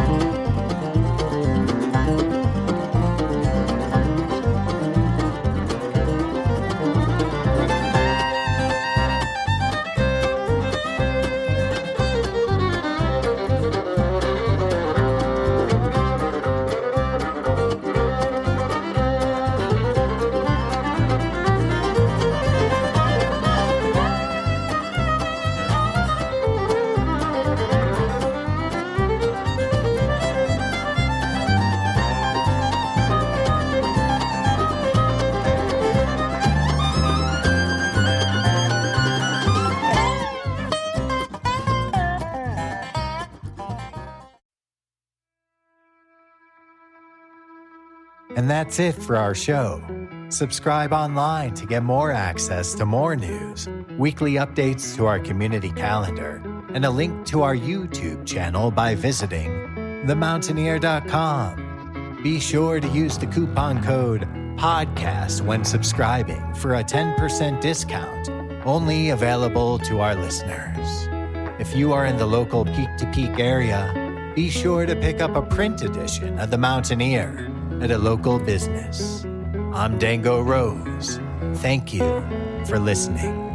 And that's it for our show. Subscribe online to get more access to more news, weekly updates to our community calendar, and a link to our YouTube channel by visiting themountaineer.com. Be sure to use the coupon code PODCAST when subscribing for a 10% discount, only available to our listeners. If you are in the local Peak to Peak area, be sure to pick up a print edition of The Mountaineer at a local business. I'm Dango Rose. Thank you for listening.